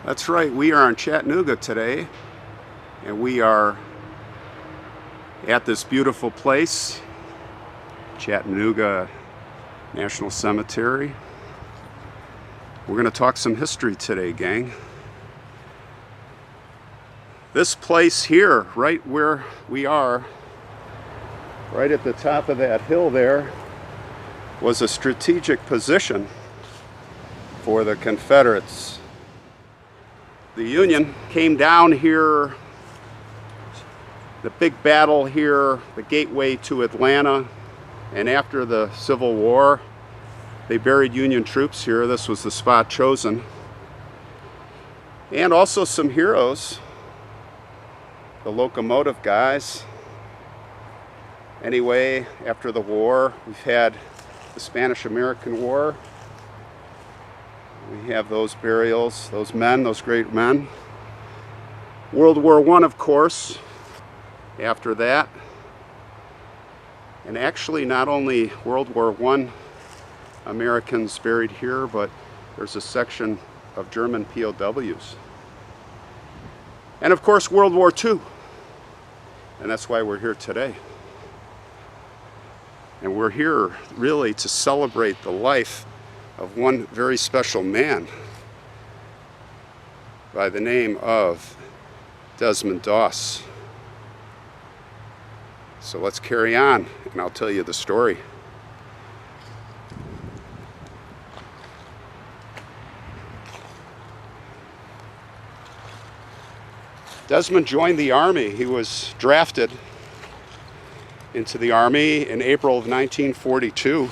That's right, we are in Chattanooga today, and we are at this beautiful place, Chattanooga National Cemetery. We're going to talk some history today, gang. This place here, right where we are, right at the top of that hill there, was a strategic position for the Confederates. The Union came down here, the big battle here, the gateway to Atlanta, and after the Civil War, they buried Union troops here. This was the spot chosen. And also some heroes, the locomotive guys. Anyway, after the war, we've had the Spanish-American War. We have those burials, those men, those great men. World War I, of course, after that. And actually, not only World War I Americans buried here, but there's a section of German POWs. And of course, World War II. And that's why we're here today. And we're here really to celebrate the life of one very special man by the name of Desmond Doss. So let's carry on, and I'll tell you the story. Desmond joined the Army. He was drafted into the Army in April of 1942.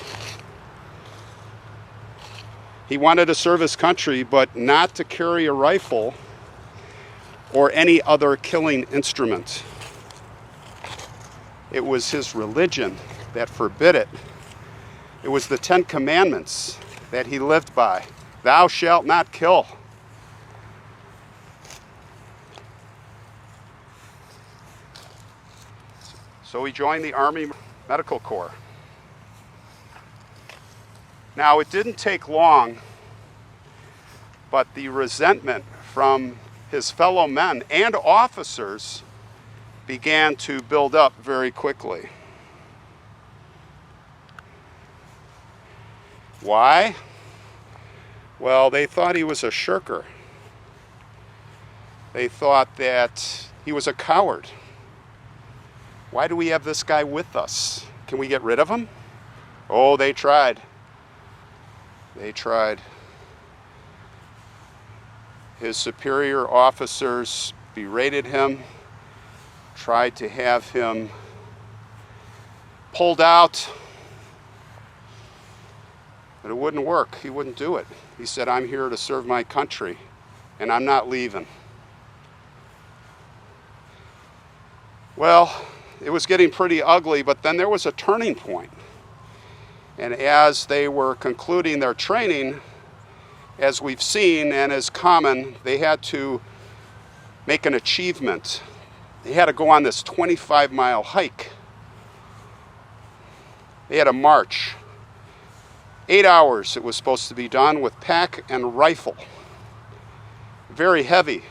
He wanted to serve his country, but not to carry a rifle or any other killing instrument. It was his religion that forbid it. It was the 10 Commandments that he lived by. Thou shalt not kill. So he joined the Army Medical Corps. Now, it didn't take long, but the resentment from his fellow men and officers began to build up very quickly. Why? Well, they thought he was a shirker. They thought that he was a coward. Why do we have this guy with us? Can we get rid of him? Oh, they tried. They tried. His superior officers berated him, tried to have him pulled out, but it wouldn't work. He wouldn't do it. He said, I'm here to serve my country, and I'm not leaving. Well, it was getting pretty ugly, but then there was a turning point. And as they were concluding their training, as we've seen and as common, they had to make an achievement. They had to go on this 25-mile hike. They had to march. 8 hours it was supposed to be done with pack and rifle. Very heavy.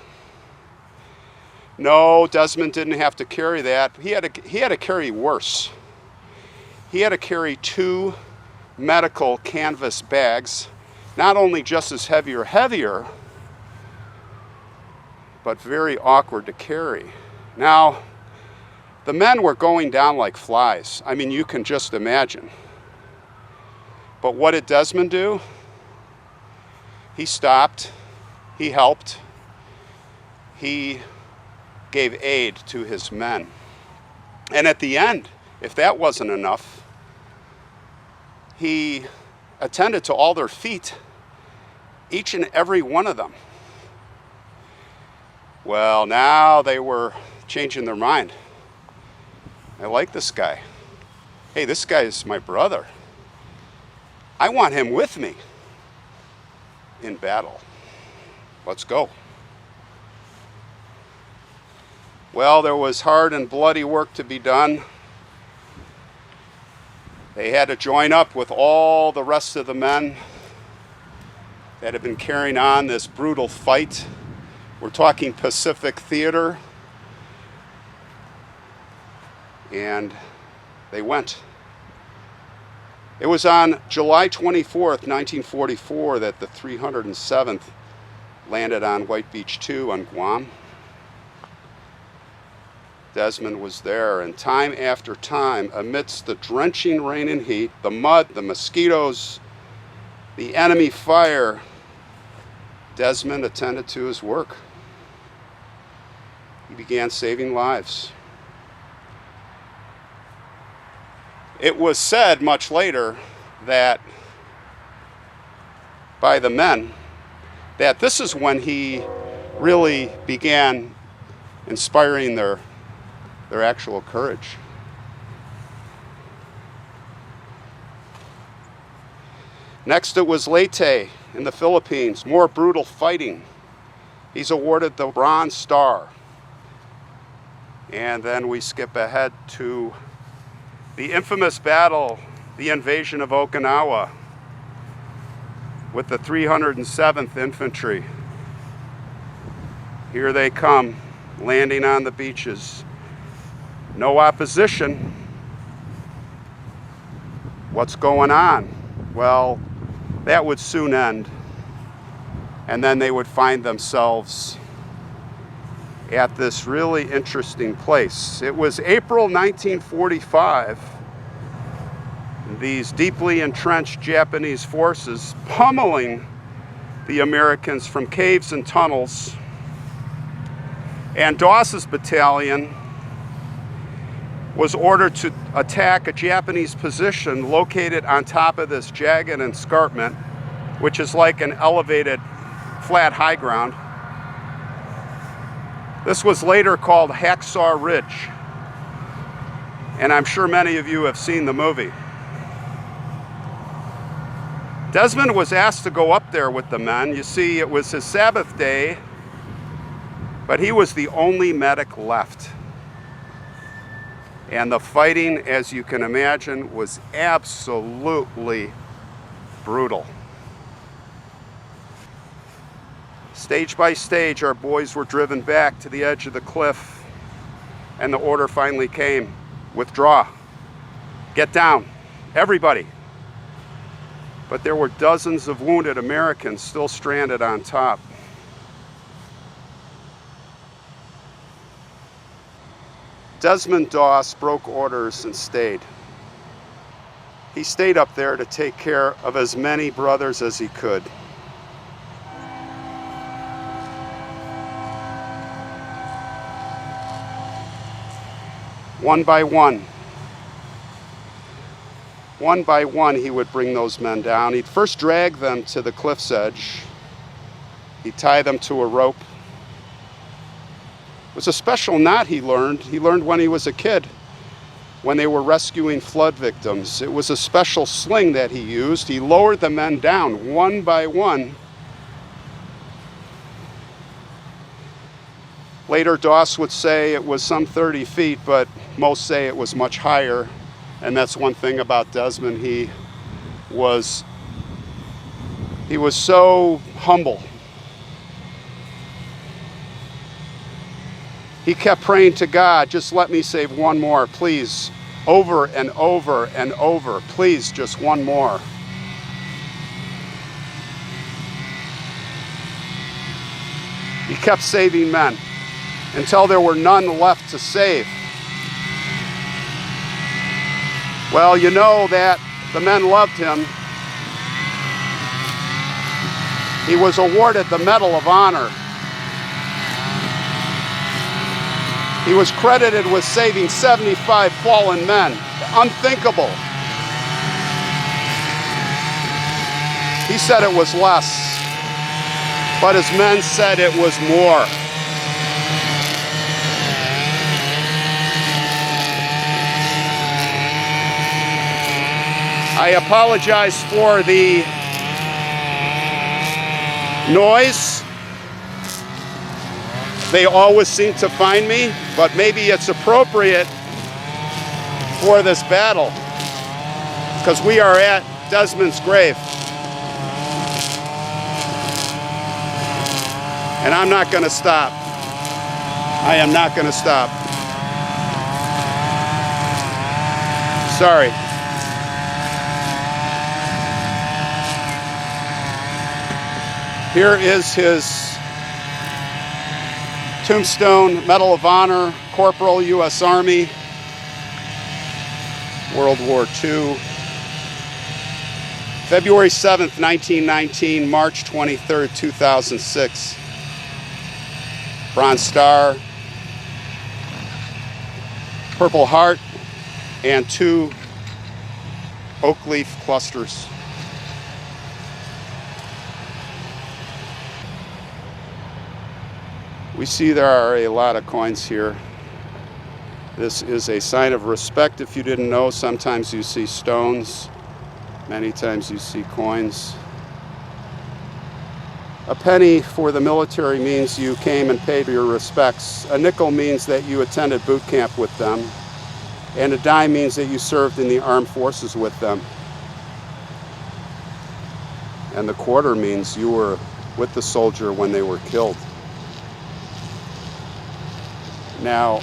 No, Desmond didn't have to carry that. He had to carry worse. He had to carry 2 medical canvas bags, not only just as heavier, but very awkward to carry. Now, the men were going down like flies. I mean, you can just imagine. But what did Desmond do? He stopped, he helped, he gave aid to his men. And at the end, if that wasn't enough, he attended to all their feet, each and every one of them. Well, now they were changing their mind. I like this guy. Hey, this guy is my brother. I want him with me in battle. Let's go. Well, there was hard and bloody work to be done. They had to join up with all the rest of the men that had been carrying on this brutal fight We're talking Pacific Theater. And they went. It was on July 24th, 1944 that the 307th landed on White Beach 2 on Guam. Desmond was there, and time after time, amidst the drenching rain and heat, the mud, the mosquitoes, the enemy fire, Desmond attended to his work. He began saving lives. It was said much later that by the men that this is when he really began inspiring their actual courage. Next it was Leyte in the Philippines, more brutal fighting. He's awarded the Bronze Star. And then we skip ahead to the infamous battle, the invasion of Okinawa with the 307th Infantry. Here they come, landing on the beaches. No opposition. What's going on? Well, that would soon end. And then they would find themselves at this really interesting place. It was April 1945. These deeply entrenched Japanese forces pummeling the Americans from caves and tunnels. And Doss's battalion was ordered to attack a Japanese position located on top of this jagged escarpment, which is like an elevated flat high ground. This was later called Hacksaw Ridge, and I'm sure many of you have seen the movie. Desmond was asked to go up there with the men. You see, it was his Sabbath day, but he was the only medic left. And the fighting, as you can imagine, was absolutely brutal. Stage by stage, our boys were driven back to the edge of the cliff, and the order finally came: withdraw, get down, everybody. But there were dozens of wounded Americans still stranded on top. Desmond Doss broke orders and stayed. He stayed up there to take care of as many brothers as he could. One by one, he would bring those men down. He'd first drag them to the cliff's edge. He'd tie them to a rope. It was a special knot he learned when he was a kid, when they were rescuing flood victims. It was a special sling that he used. He lowered the men down one by one. Later, Doss would say it was some 30 feet, but most say it was much higher. And that's one thing about Desmond. He was so humble. He kept praying to God, just let me save one more, please. Over and over and over, please, just one more. He kept saving men until there were none left to save. Well, you know that the men loved him. He was awarded the Medal of Honor. He was credited with saving 75 fallen men. Unthinkable. He said it was less, but his men said it was more. I apologize for the noise. They always seem to find me, but maybe it's appropriate for this battle because we are at Desmond's grave. And I'm not going to stop. I am not going to stop. Sorry. Here is his tombstone, Medal of Honor, Corporal, U.S. Army, World War II. February 7th, 1919, March 23rd, 2006. Bronze Star, Purple Heart, and 2 oak leaf clusters. We see there are a lot of coins here. This is a sign of respect. If you didn't know, sometimes you see stones, many times you see coins. A penny for the military means you came and paid your respects. A nickel means that you attended boot camp with them. And a dime means that you served in the armed forces with them. And the quarter means you were with the soldier when they were killed. Now,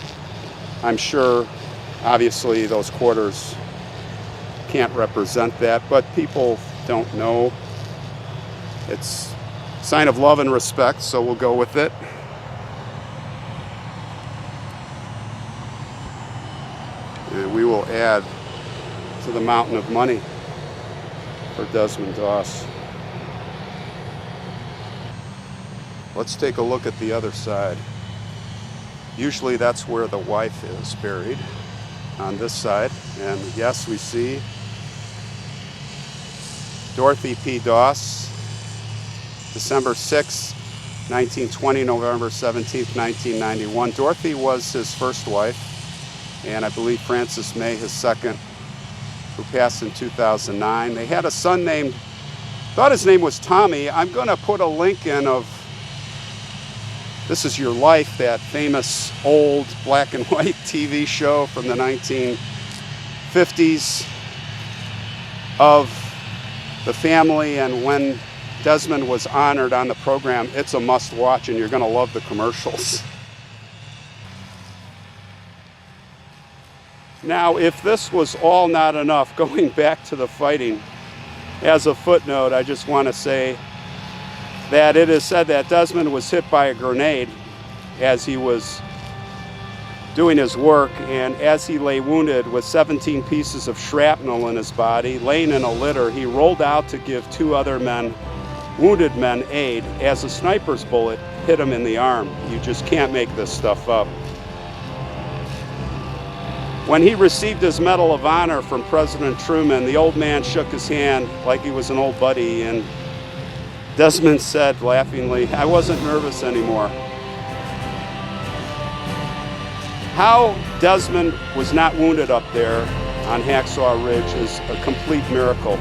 I'm sure, obviously, those quarters can't represent that, but people don't know. It's a sign of love and respect, so we'll go with it. And we will add to the mountain of money for Desmond Doss. Let's take a look at the other side. Usually that's where the wife is buried, on this side. And yes, we see Dorothy P. Doss, December 6, 1920, November 17, 1991. Dorothy was his first wife, and I believe Francis May, his second, who passed in 2009. They had a son named, thought his name was Tommy. I'm going to put a link in of This Is Your Life, that famous old black and white TV show from the 1950s of the family, and when Desmond was honored on the program. It's a must watch, and you're going to love the commercials. Now, if this was all not enough, going back to the fighting, as a footnote, I just want to say that it is said that Desmond was hit by a grenade as he was doing his work, and as he lay wounded with 17 pieces of shrapnel in his body, laying in a litter, he rolled out to give 2 other men, wounded men, aid as a sniper's bullet hit him in the arm. You just can't make this stuff up. When he received his Medal of Honor from President Truman, the old man shook his hand like he was an old buddy, and Desmond said laughingly, "I wasn't nervous anymore." How Desmond was not wounded up there on Hacksaw Ridge is a complete miracle.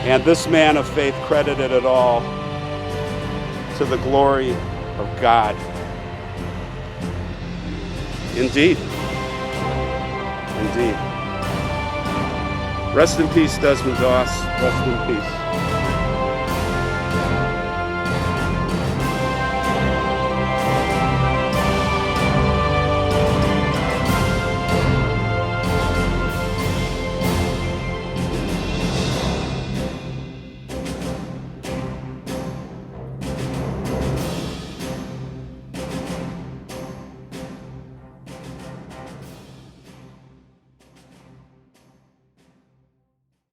And this man of faith credited it all to the glory of God. Indeed. Indeed. Rest in peace, Desmond Doss. Rest in peace.